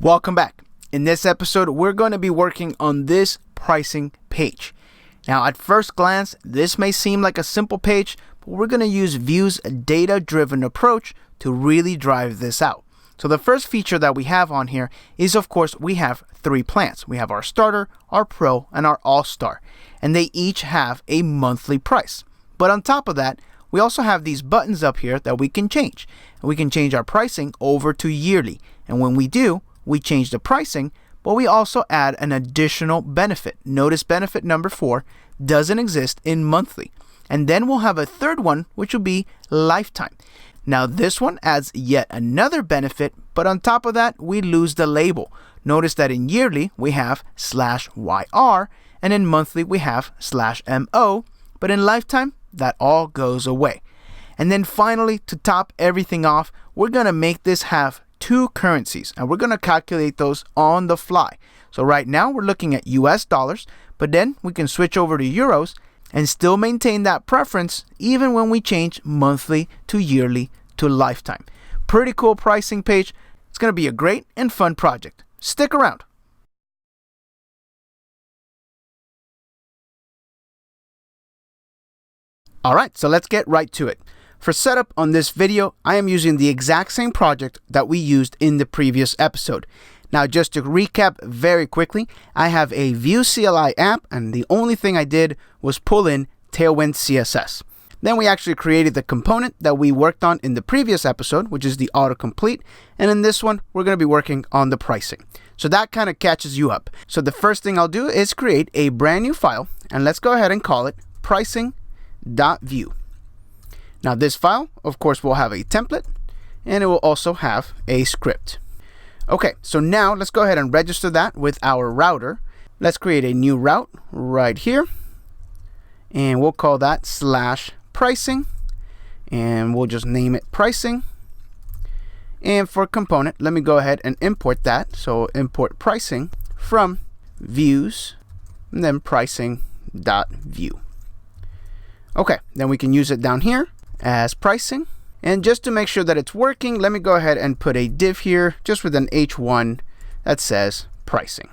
Welcome back. In this episode, we're going to be working on this pricing page. Now, at first glance, this may seem like a simple page, but we're going to use Vue's data-driven approach to really drive this out. So the first feature that we have on here is, of course, we have 3 plans. We have our Starter, our Pro, and our All-Star, and they each have a monthly price. But on top of that, we also have these buttons up here that we can change. And we can change our pricing over to yearly. And when we do, we change the pricing, but we also add an additional benefit. Notice benefit number 4 doesn't exist in monthly. And then we'll have a third one, which will be lifetime. Now this one adds yet another benefit, but on top of that, we lose the label. Notice that in yearly, we have /YR, and in monthly, we have /MO, but in lifetime, that all goes away. And then finally, to top everything off, we're going to make this have 2 currencies, and we're going to calculate those on the fly. So right now we're looking at US dollars, but then we can switch over to euros and still maintain that preference even when we change monthly to yearly to lifetime. Pretty cool pricing page. It's going to be a great and fun project. Stick around. All right, so let's get right to it. For setup on this video, I am using the exact same project that we used in the previous episode. Now, just to recap very quickly, I have a Vue CLI app, and the only thing I did was pull in Tailwind CSS. Then we actually created the component that we worked on in the previous episode, which is the autocomplete. And in this one, we're going to be working on the pricing. So that kind of catches you up. So the first thing I'll do is create a brand new file, and let's go ahead and call it pricing.vue. Now this file, of course, will have a template, and it will also have a script. Okay, so now let's go ahead and register that with our router. Let's create a new route right here, and we'll call that /pricing, and we'll just name it pricing. And for component, let me go ahead and import that. So import pricing from views, and then pricing.vue. Okay, then we can use it down here as pricing. And just to make sure that it's working, let me go ahead and put a div here just with an h1 that says pricing.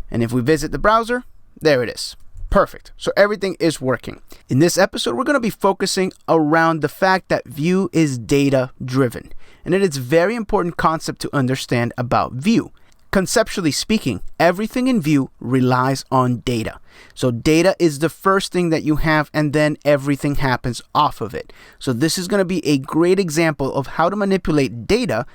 And if we visit the browser, there it is. Perfect. So everything is working. In this episode, we're going to be focusing around the fact that Vue is data driven. And it is a very important concept to understand about Vue. Conceptually speaking, everything in Vue relies on data. So data is the first thing that you have, and then everything happens off of it. So this is going to be a great example of how to manipulate data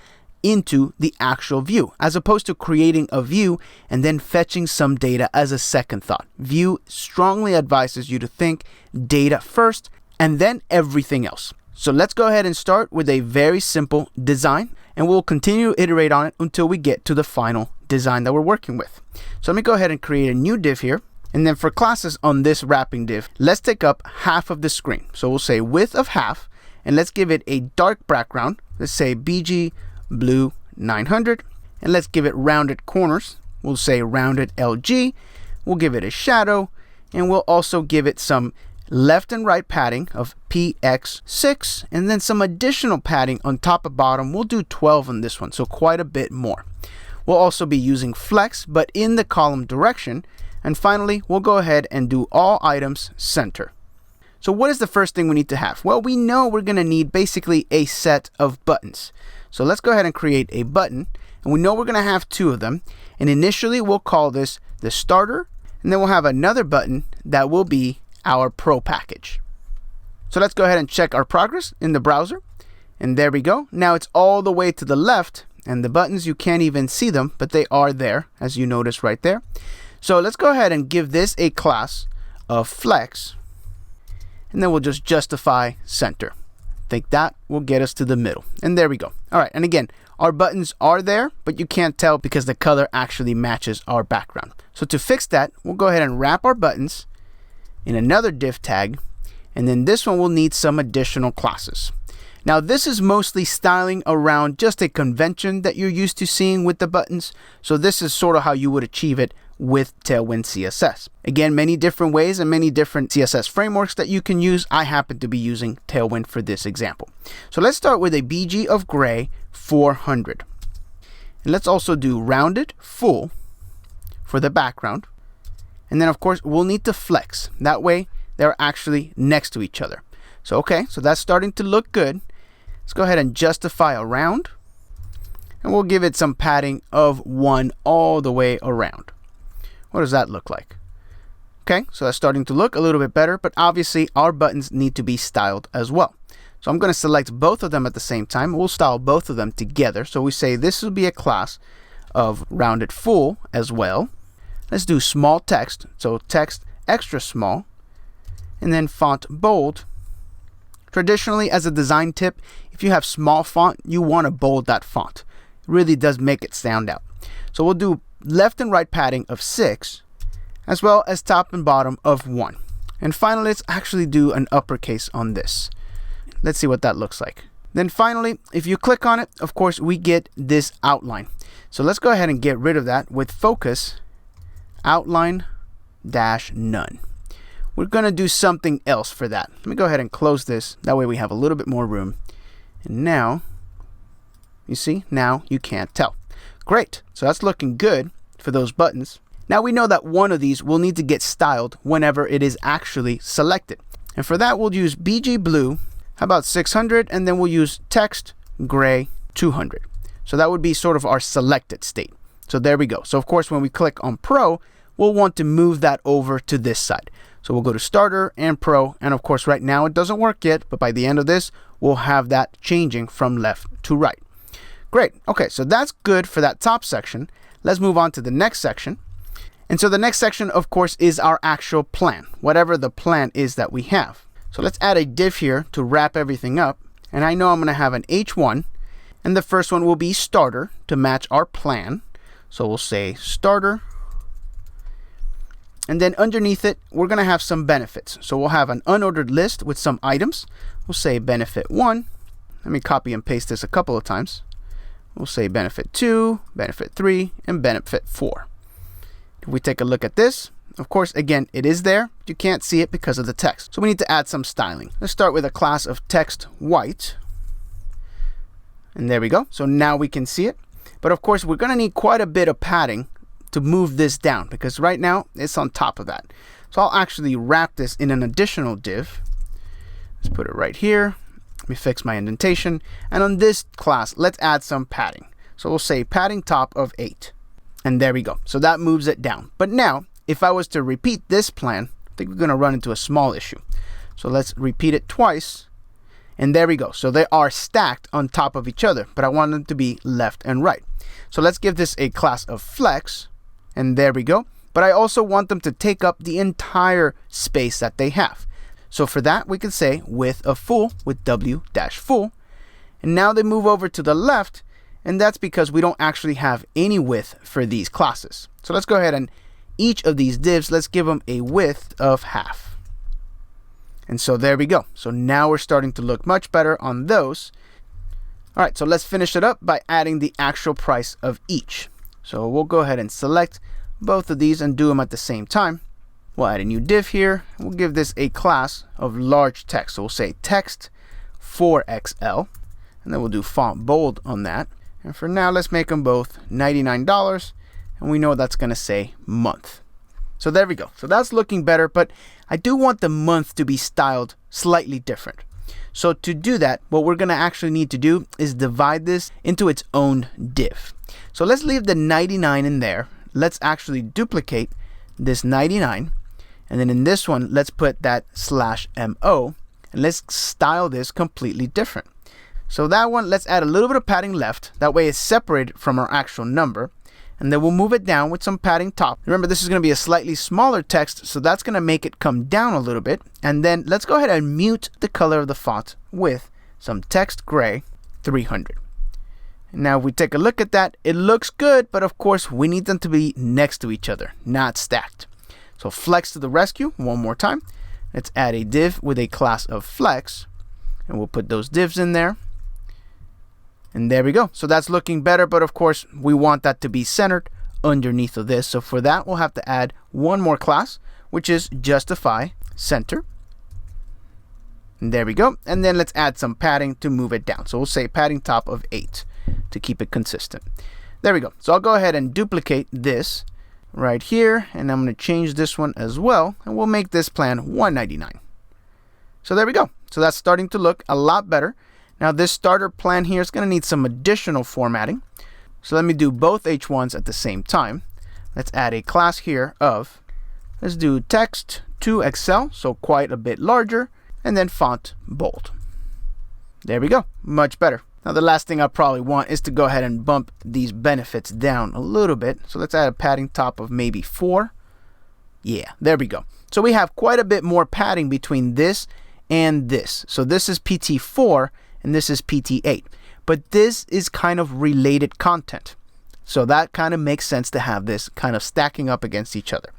into the actual view, as opposed to creating a view and then fetching some data as a second thought. Vue strongly advises you to think data first and then everything else. So let's go ahead and start with a very simple design, and we'll continue to iterate on it until we get to the final design that we're working with. So let me go ahead and create a new div here. And then for classes on this wrapping div, let's take up half of the screen. So we'll say width of half, and let's give it a dark background. Let's say BG blue 900, and let's give it rounded corners. We'll say rounded LG. We'll give it a shadow, and we'll also give it some left and right padding of PX6, and then some additional padding on top and bottom. We'll do 12 on this one, so quite a bit more. We'll also be using flex, but in the column direction. And finally, we'll go ahead and do all items center. So what is the first thing we need to have? Well, we know we're going to need basically a set of buttons. So let's go ahead and create a button, and we know we're going to have 2 of them. And initially, we'll call this the starter, and then we'll have another button that will be our pro package. So let's go ahead and check our progress in the browser. And there we go. Now it's all the way to the left, and the buttons, you can't even see them, but they are there, as you notice right there. So let's go ahead and give this a class of flex, and then we'll just justify center. I think that will get us to the middle, and there we go. All right, and again, our buttons are there, but you can't tell because the color actually matches our background. So to fix that, we'll go ahead and wrap our buttons in another div tag, and then this one will need some additional classes. Now this is mostly styling around just a convention that you're used to seeing with the buttons. So this is sort of how you would achieve it with Tailwind CSS. Again, many different ways and many different CSS frameworks that you can use. I happen to be using Tailwind for this example. So let's start with a BG of gray 400. And let's also do rounded full for the background. And then of course we'll need to flex. That way they're actually next to each other. So okay, so that's starting to look good. Let's go ahead and justify around. And we'll give it some padding of 1 all the way around. What does that look like? Okay, so that's starting to look a little bit better, but obviously our buttons need to be styled as well. So I'm going to select both of them at the same time. We'll style both of them together. So we say this will be a class of rounded full as well. Let's do small text. So text extra small. And then font bold. Traditionally, as a design tip, if you have small font, you want to bold that font. It really does make it stand out. So we'll do left and right padding of 6, as well as top and bottom of 1. And finally, let's actually do an uppercase on this. Let's see what that looks like. Then finally, if you click on it, of course, we get this outline. So let's go ahead and get rid of that with focus outline dash none. We're going to do something else for that. Let me go ahead and close this. That way we have a little bit more room. And now, you see, now you can't tell. Great. So that's looking good for those buttons. Now we know that one of these will need to get styled whenever it is actually selected. And for that, we'll use BG blue. How about 600? And then we'll use text gray 200. So that would be sort of our selected state. So there we go. So of course, when we click on Pro, we'll want to move that over to this side. So we'll go to Starter and Pro. And of course, right now it doesn't work yet, but by the end of this, we'll have that changing from left to right. Great. Okay, so that's good for that top section. Let's move on to the next section. And so the next section, of course, is our actual plan, whatever the plan is that we have. So let's add a div here to wrap everything up. And I know I'm going to have an H1. And the first one will be starter to match our plan. So we'll say starter. And then underneath it, we're going to have some benefits. So we'll have an unordered list with some items. We'll say benefit 1. Let me copy and paste this a couple of times. We'll say benefit 2, benefit 3, and benefit 4. If we take a look at this, of course, again, it is there. But you can't see it because of the text. So we need to add some styling. Let's start with a class of text white. And there we go. So now we can see it. But of course, we're going to need quite a bit of padding to move this down because right now it's on top of that. So I'll actually wrap this in an additional div. Let's put it right here. Let me fix my indentation. And on this class, let's add some padding. So we'll say padding top of 8. And there we go. So that moves it down. But now, if I was to repeat this plan, I think we're going to run into a small issue. So let's repeat it twice. And there we go. So they are stacked on top of each other, but I want them to be left and right. So let's give this a class of flex. And there we go. But I also want them to take up the entire space that they have. So for that, we can say width of full with W-full. And now they move over to the left. And that's because we don't actually have any width for these classes. So let's go ahead and each of these divs, let's give them a width of half. And so there we go. So now we're starting to look much better on those. All right, so let's finish it up by adding the actual price of each. So we'll go ahead and select both of these and do them at the same time. We'll add a new div here. We'll give this a class of large text. So we'll say text 4XL. And then we'll do font bold on that. And for now, let's make them both $99. And we know that's going to say month. So there we go. So that's looking better. But I do want the month to be styled slightly different. So to do that, what we're going to actually need to do is divide this into its own div. So let's leave the 99 in there. Let's actually duplicate this 99. And then in this one, let's put that /MO. And let's style this completely different. So that one, let's add a little bit of padding left. That way it's separated from our actual number. And then we'll move it down with some padding top. Remember, this is going to be a slightly smaller text, so that's going to make it come down a little bit. And then let's go ahead and mute the color of the font with some text gray 300. Now, if we take a look at that, it looks good, but of course, we need them to be next to each other, not stacked. So flex to the rescue one more time. Let's add a div with a class of flex, and we'll put those divs in there. And there we go. So that's looking better, but of course, we want that to be centered underneath of this. So for that, we'll have to add one more class, which is justify center. And there we go. And then let's add some padding to move it down. So we'll say padding top of 8 to keep it consistent. There we go. So I'll go ahead and duplicate this right here, and I'm going to change this one as well, and we'll make this plan $199. So there we go. So that's starting to look a lot better. Now this starter plan here is going to need some additional formatting. So let me do both H1s at the same time. Let's add a class here of, let's do text to Excel, so quite a bit larger, and then font bold. There we go, much better. Now the last thing I probably want is to go ahead and bump these benefits down a little bit. So let's add a padding top of maybe 4. Yeah, there we go. So we have quite a bit more padding between this and this. So this is PT4 and this is PT8. But this is kind of related content. So that kind of makes sense to have this kind of stacking up against each other.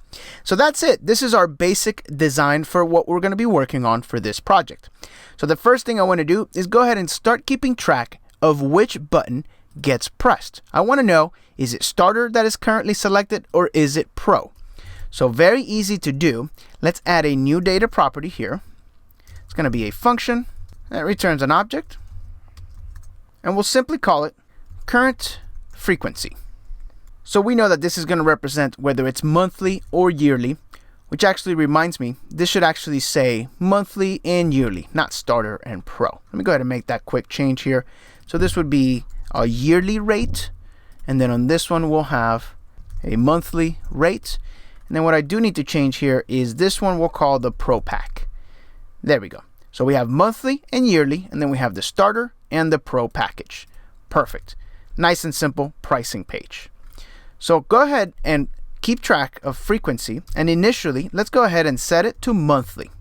So that's it. This is our basic design for what we're going to be working on for this project. So the first thing I want to do is go ahead and start keeping track of which button gets pressed. I want to know, is it starter that is currently selected or is it pro? So very easy to do. Let's add a new data property here. It's going to be a function that returns an object. And we'll simply call it current frequency. So we know that this is going to represent whether it's monthly or yearly, which actually reminds me, this should actually say monthly and yearly, not starter and pro. Let me go ahead and make that quick change here. So this would be a yearly rate. And then on this one, we'll have a monthly rate. And then what I do need to change here is this one we'll call the pro pack. There we go. So we have monthly and yearly, and then we have the starter and the pro package. Perfect. Nice and simple pricing page. So go ahead and keep track of frequency, and initially let's go ahead and set it to monthly.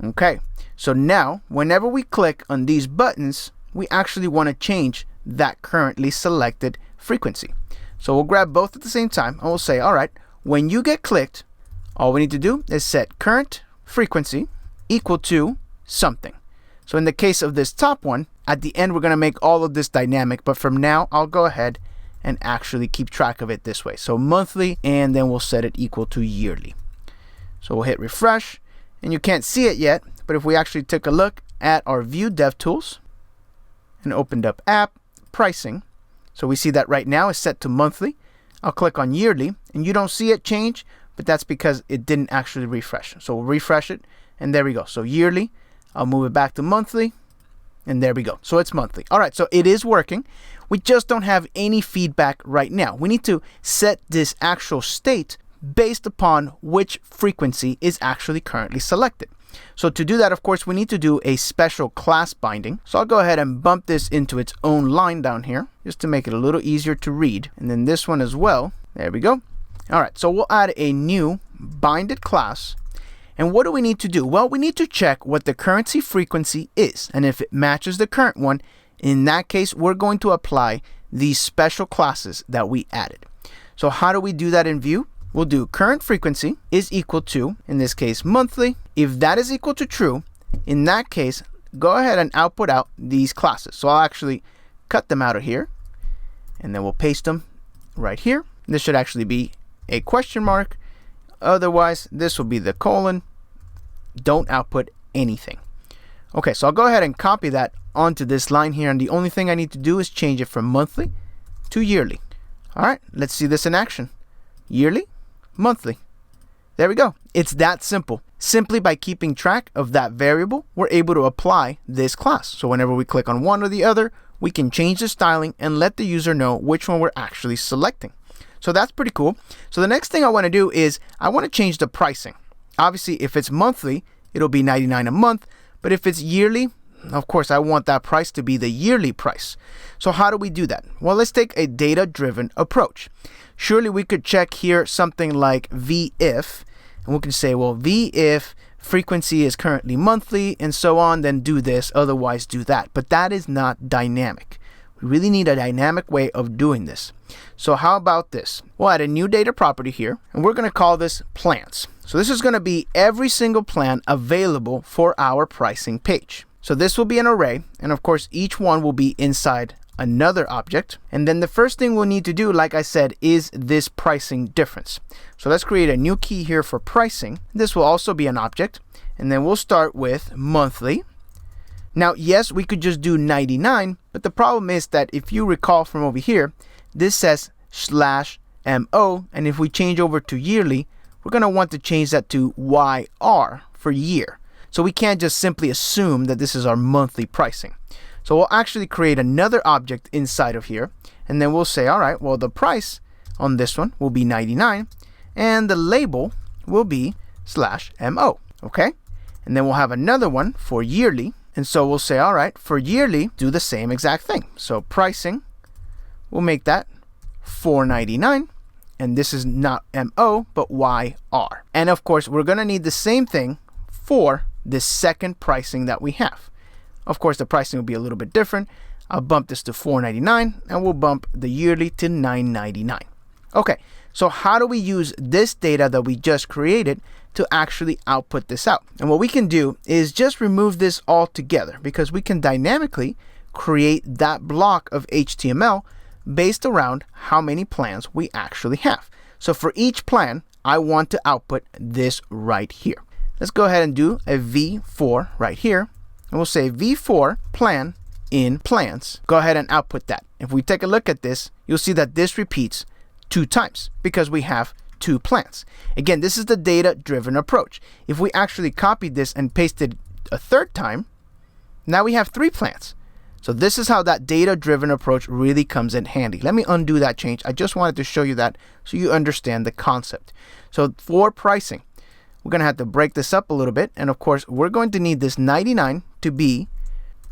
Okay, so now whenever we click on these buttons, we actually want to change that currently selected frequency. So we'll grab both at the same time and we'll say, all right, when you get clicked, all we need to do is set current frequency equal to something. So in the case of this top one, at the end we're going to make all of this dynamic, but from now I'll go ahead and actually keep track of it this way. So monthly, and then we'll set it equal to yearly. So we'll hit refresh, and you can't see it yet, but if we actually took a look at our Vue DevTools and opened up app pricing, so we see that right now is set to monthly. I'll click on yearly, and you don't see it change, but that's because it didn't actually refresh. So we'll refresh it, and there we go. So yearly, I'll move it back to monthly, and there we go. So it's monthly. All right, so it is working. We just don't have any feedback right now. We need to set this actual state based upon which frequency is actually currently selected. So to do that, of course, we need to do a special class binding. So I'll go ahead and bump this into its own line down here, just to make it a little easier to read. And then this one as well. There we go. All right, so we'll add a new binded class. And what do we need to do? Well, we need to check what the currency frequency is. And if it matches the current one, in that case, we're going to apply these special classes that we added. So how do we do that in Vue? We'll do current frequency is equal to, in this case, monthly. If that is equal to true, in that case, go ahead and output out these classes. So I'll actually cut them out of here, and then we'll paste them right here. This should actually be a question mark. Otherwise, this will be the colon. Don't output anything. Okay, so I'll go ahead and copy that onto this line here, and the only thing I need to do is change it from monthly to yearly. All right, let's see this in action. Yearly, monthly. There we go. It's that simple. Simply by keeping track of that variable, we're able to apply this class. So whenever we click on one or the other, we can change the styling and let the user know which one we're actually selecting. So that's pretty cool. So the next thing I want to do is I want to change the pricing. Obviously, if it's monthly, it'll be $99 a month. But if it's yearly, of course, I want that price to be the yearly price. So how do we do that? Well, let's take a data-driven approach. Surely we could check here something like v-if, and we can say, well, v-if frequency is currently monthly and so on, then do this, otherwise do that. But that is not dynamic. We really need a dynamic way of doing this. So how about this? We'll add a new data property here, and we're going to call this plans. So this is going to be every single plan available for our pricing page. So this will be an array, and of course each one will be inside another object. And then the first thing we'll need to do, like I said, is this pricing difference. So let's create a new key here for pricing. This will also be an object, and then we'll start with monthly. Now, yes, we could just do 99, but the problem is that if you recall from over here, this says /MO, and if we change over to yearly, we're going to want to change that to YR for year. So we can't just simply assume that this is our monthly pricing. So we'll actually create another object inside of here, and then we'll say, all right, well, the price on this one will be 99, and the label will be /MO, okay? And then we'll have another one for yearly, and so we'll say, all right, for yearly, do the same exact thing. So pricing, we'll make that $4.99, and this is not MO, but YR. And of course, we're going to need the same thing for this second pricing that we have. Of course, the pricing will be a little bit different. I'll bump this to $4.99, and we'll bump the yearly to $9.99. Okay, so how do we use this data that we just created to actually output this out? And what we can do is just remove this all together, because we can dynamically create that block of HTML based around how many plans we actually have. So for each plan, I want to output this right here. Let's go ahead and do a v4 right here, and we'll say v4 plan in plans. Go ahead and output that. If we take a look at this, you'll see that this repeats 2 times because we have 2 plans. Again, this is the data-driven approach. If we actually copied this and pasted a 3rd time, now we have 3 plans. So this is how that data-driven approach really comes in handy. Let me undo that change. I just wanted to show you that so you understand the concept. So for pricing, we're going to have to break this up a little bit. And of course, we're going to need this 99 to be,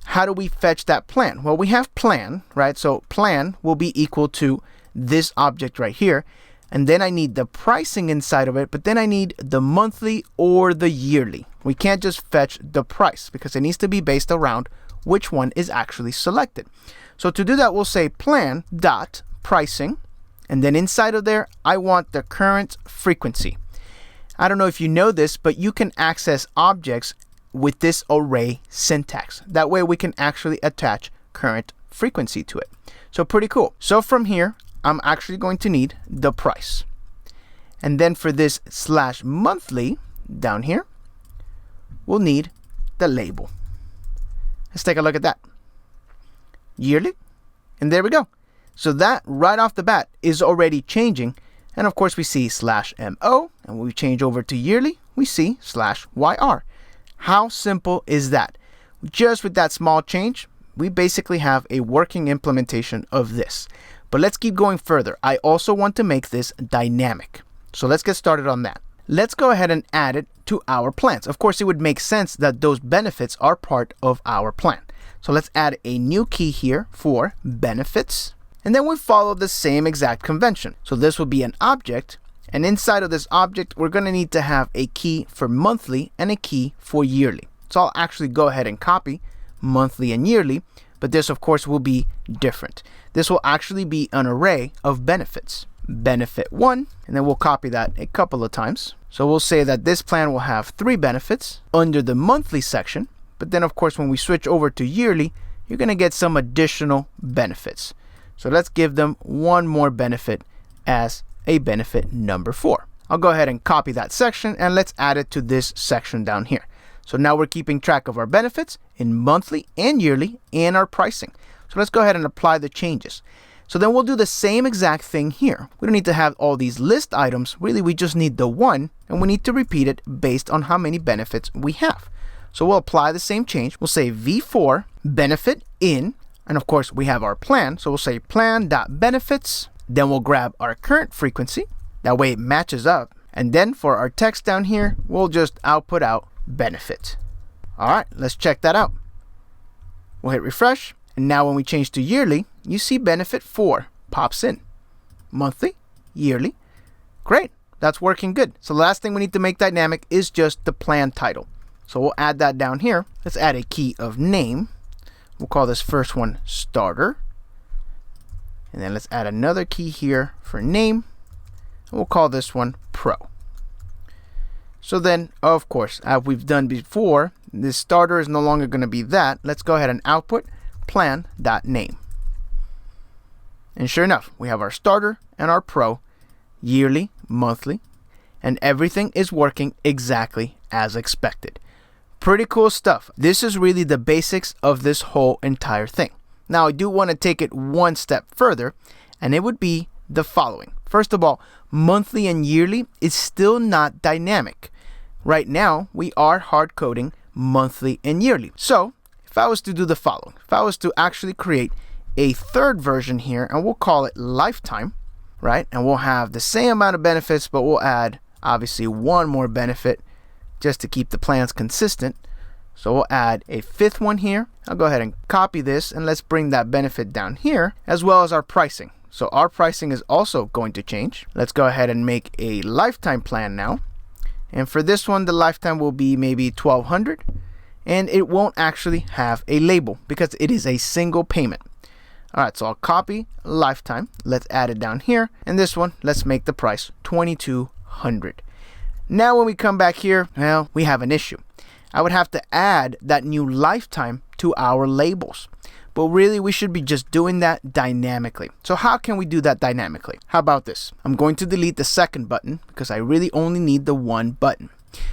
how do we fetch that plan? Well, we have plan, right? So plan will be equal to this object right here. And then I need the pricing inside of it, but then I need the monthly or the yearly. We can't just fetch the price because it needs to be based around which one is actually selected. So to do that, we'll say plan dot pricing, and then inside of there, I want the current frequency. I don't know if you know this, but you can access objects with this array syntax. That way we can actually attach current frequency to it. So pretty cool. So from here, I'm actually going to need the price. And then for this /monthly down here, we'll need the label. Let's take a look at that. Yearly, and there we go. So that right off the bat is already changing. And of course we see /MO, and when we change over to yearly, we see /YR. How simple is that? Just with that small change, we basically have a working implementation of this. But let's keep going further. I also want to make this dynamic. So let's get started on that. Let's go ahead and add it to our plans. Of course, it would make sense that those benefits are part of our plan. So let's add a new key here for benefits. And then we follow the same exact convention. So this will be an object. And inside of this object, we're going to need to have a key for monthly and a key for yearly. So I'll actually go ahead and copy monthly and yearly. But this, of course, will be different. This will actually be an array of benefits. Benefit 1, and then we'll copy that a couple of times. So we'll say that this plan will have 3 benefits under the monthly section. But then, of course, when we switch over to yearly, you're going to get some additional benefits. So let's give them one more benefit as a benefit number 4. I'll go ahead and copy that section, and let's add it to this section down here. So now we're keeping track of our benefits in monthly and yearly and our pricing. So let's go ahead and apply the changes. So then we'll do the same exact thing here. We don't need to have all these list items. Really, we just need the one, and we need to repeat it based on how many benefits we have. So we'll apply the same change. We'll say v4 benefit in, and of course we have our plan. So we'll say plan.benefits. Then we'll grab our current frequency. That way it matches up. And then for our text down here, we'll just output out benefit. All right, let's check that out. We'll hit refresh. And now when we change to yearly, you see benefit 4 pops in. Monthly, yearly. Great, that's working good. So the last thing we need to make dynamic is just the plan title. So we'll add that down here. Let's add a key of name. We'll call this first one starter. And then let's add another key here for name. And we'll call this one pro. So then, of course, as we've done before, this starter is no longer going to be that. Let's go ahead and output plan.name. And sure enough, we have our starter and our pro, yearly, monthly, and everything is working exactly as expected. pretty cool stuff. This is really the basics of this whole entire thing. Now, I do want to take it one step further, and it would be the following. First of all, monthly and yearly is still not dynamic. Right now, we are hard coding monthly and yearly. So if I was to do the following, if I was to actually create a third version here, and we'll call it lifetime, right? And we'll have the same amount of benefits, but we'll add obviously one more benefit just to keep the plans consistent. So we'll add a fifth one here. I'll go ahead and copy this, and let's bring that benefit down here, as well as our pricing. So our pricing is also going to change. Let's go ahead and make a lifetime plan now. And for this one, the lifetime will be maybe $1,200, and it won't actually have a label because it is a single payment. All right, so I'll copy lifetime. Let's add it down here. And this one, let's make the price $2,200. Now, when we come back here, well, we have an issue. I would have to add that new lifetime to our labels. But really, we should be just doing that dynamically. So how can we do that dynamically? How about this? I'm going to delete the second button because I really only need the one button.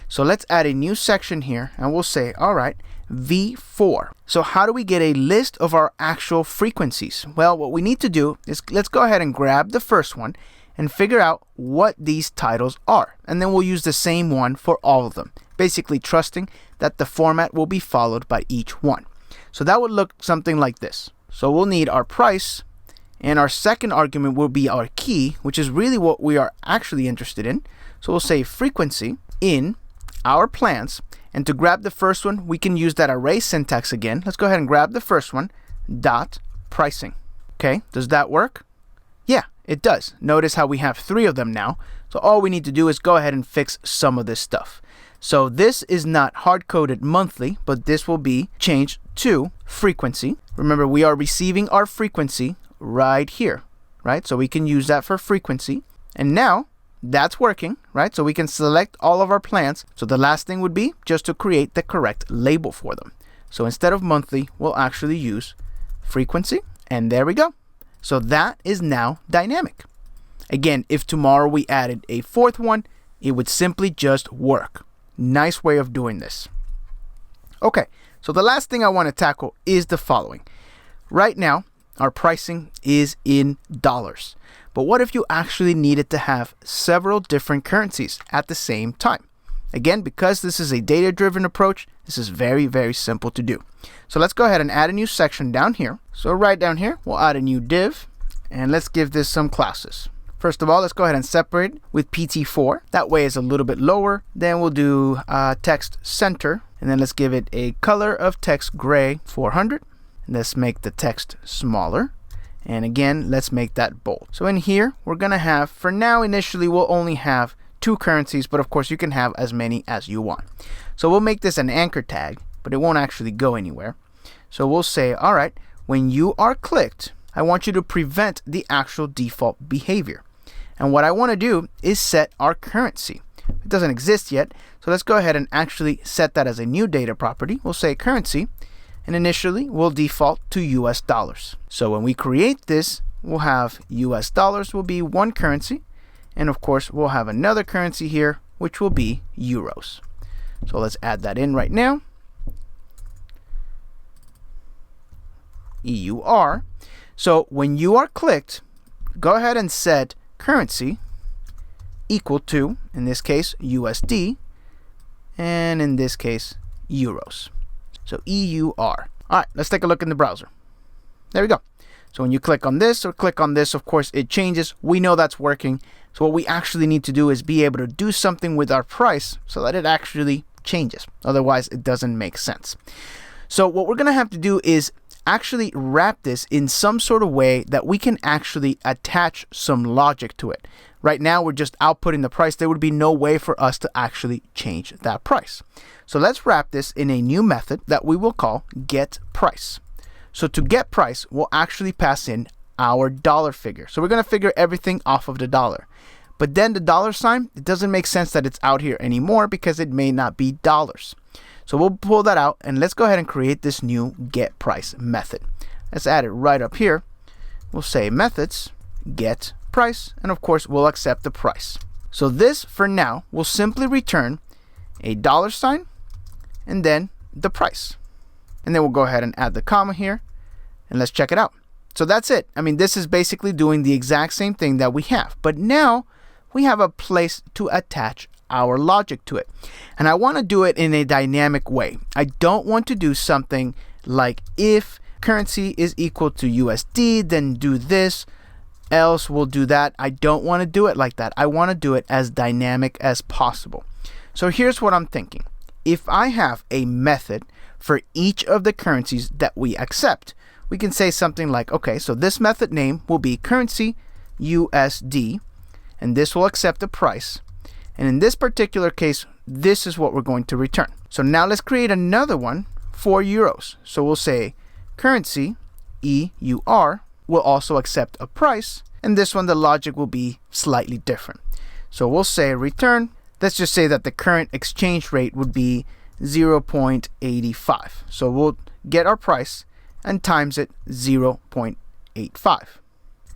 So let's add a new section here, and we'll say, all right, V4. So how do we get a list of our actual frequencies? Well, what we need to do is let's go ahead and grab the first one and figure out what these titles are. And then we'll use the same one for all of them, basically trusting that the format will be followed by each one. So that would look something like this. So we'll need our price, and our second argument will be our key, which is really what we are actually interested in. So we'll say frequency in our plans, and to grab the first one, we can use that array syntax again. Let's go ahead and grab the first one, dot pricing. Okay, does that work? Yeah, it does. Notice how we have 3 of them now. So all we need to do is go ahead and fix some of this stuff. So this is not hard-coded monthly, but this will be changed to frequency. Remember, we are receiving our frequency right here, right? So we can use that for frequency. And now that's working, right? So we can select all of our plans. So the last thing would be just to create the correct label for them. So instead of monthly, we'll actually use frequency. And there we go. So that is now dynamic. Again, if tomorrow we added a fourth one, it would simply just work. Nice way of doing this. Okay, so the last thing I want to tackle is the following. Right now, our pricing is in dollars. But what if you actually needed to have several different currencies at the same time? Again, because this is a data-driven approach, this is very, very simple to do. So let's go ahead and add a new section down here. So right down here, we'll add a new div, and let's give this some classes. First of all, let's go ahead and separate with PT4. That way it's a little bit lower. Then we'll do text center, and then let's give it a color of text gray 400. Let's make the text smaller. And again, let's make that bold. So in here, we're going to have, for now, initially, we'll only have 2 currencies, but of course you can have as many as you want. So we'll make this an anchor tag, but it won't actually go anywhere. So we'll say, all right, when you are clicked, I want you to prevent the actual default behavior. And what I want to do is set our currency. It doesn't exist yet, so let's go ahead and actually set that as a new data property. We'll say currency, and initially we'll default to US dollars. So when we create this, we'll have US dollars will be one currency, and of course we'll have another currency here, which will be euros. So let's add that in right now. EUR. So when you are clicked, go ahead and set currency equal to, in this case, USD, and in this case, euros. So EUR. All right, let's take a look in the browser. There we go. So when you click on this or click on this, of course, it changes. We know that's working. So what we actually need to do is be able to do something with our price so that it actually changes. Otherwise, it doesn't make sense. So what we're going to have to do is actually wrap this in some sort of way that we can actually attach some logic to it. Right now, we're just outputting the price. There would be no way for us to actually change that price. So let's wrap this in a new method that we will call getPrice. So to get price, we'll actually pass in our dollar figure. So we're going to figure everything off of the dollar. But then the dollar sign, it doesn't make sense that it's out here anymore because it may not be dollars. So we'll pull that out, and let's go ahead and create this new getPrice method. Let's add it right up here. We'll say methods getPrice, and of course we'll accept the price. So this for now will simply return a dollar sign and then the price. And then we'll go ahead and add the comma here, and let's check it out. So that's it. I mean, this is basically doing the exact same thing that we have, but now we have a place to attach our logic to it. And I want to do it in a dynamic way. I don't want to do something like if currency is equal to USD, then do this, else we'll do that. I don't want to do it like that. I want to do it as dynamic as possible. So here's what I'm thinking. If I have a method for each of the currencies that we accept, we can say something like, okay, so this method name will be currency USD, and this will accept the price. And in this particular case, this is what we're going to return. So now let's create another one for euros. So we'll say currency EUR will also accept a price, and this one the logic will be slightly different. So we'll say return. Let's just say that the current exchange rate would be 0.85. So we'll get our price and times it 0.85.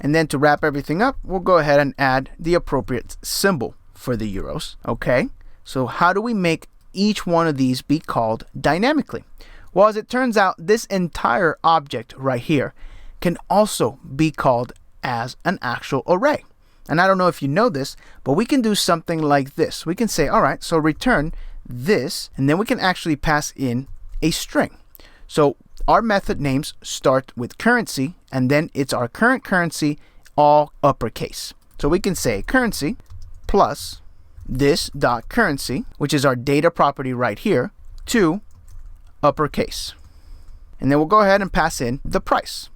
And then to wrap everything up, we'll go ahead and add the appropriate symbol for the euros. Okay, so how do we make each one of these be called dynamically? Well, as it turns out, this entire object right here can also be called as an actual array. And I don't know if you know this, but we can do something like this. We can say, all right, so return this, and then we can actually pass in a string. So our method names start with currency, and then it's our current currency, all uppercase. So we can say currency plus this dot currency, which is our data property right here, to uppercase. And then we'll go ahead and pass in the price.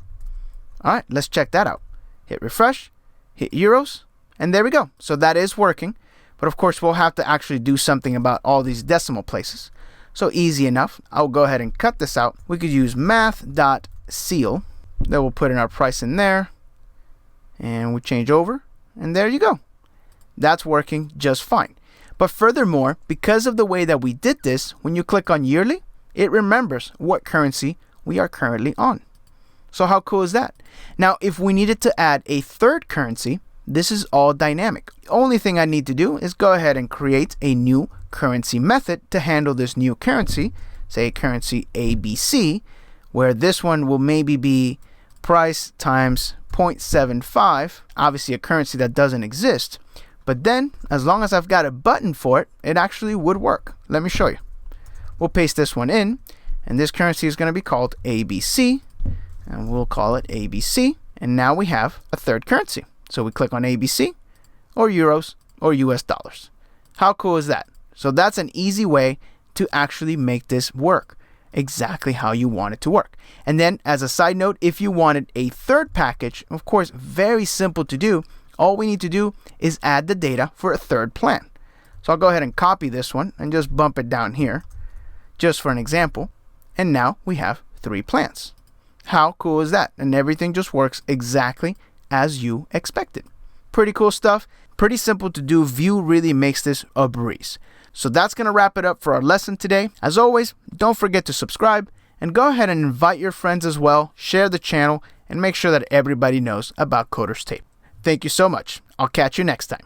All right, let's check that out. Hit refresh, hit euros, and there we go. So that is working. But of course, we'll have to actually do something about all these decimal places. So easy enough. I'll go ahead and cut this out. We could use math.ceil. Then we'll put in our price in there. And we change over. And there you go. That's working just fine. But furthermore, because of the way that we did this, when you click on yearly, it remembers what currency we are currently on. So how cool is that? Now, if we needed to add a third currency, this is all dynamic. The only thing I need to do is go ahead and create a new currency method to handle this new currency, say currency ABC, where this one will maybe be price times 0.75, obviously a currency that doesn't exist. But then, as long as I've got a button for it, it actually would work. Let me show you. We'll paste this one in, and this currency is going to be called ABC, and we'll call it ABC. And now we have a third currency. So we click on ABC, or euros, or US dollars. How cool is that? So that's an easy way to actually make this work exactly how you want it to work. And then as a side note, if you wanted a third package, of course, very simple to do. All we need to do is add the data for a third plan. So I'll go ahead and copy this one and just bump it down here, just for an example. And now we have 3 plans. How cool is that? And everything just works exactly as you expected. Pretty cool stuff. Pretty simple to do. Vue really makes this a breeze. So that's going to wrap it up for our lesson today. As always, don't forget to subscribe and go ahead and invite your friends as well. Share the channel and make sure that everybody knows about Coder's Tape. Thank you so much. I'll catch you next time.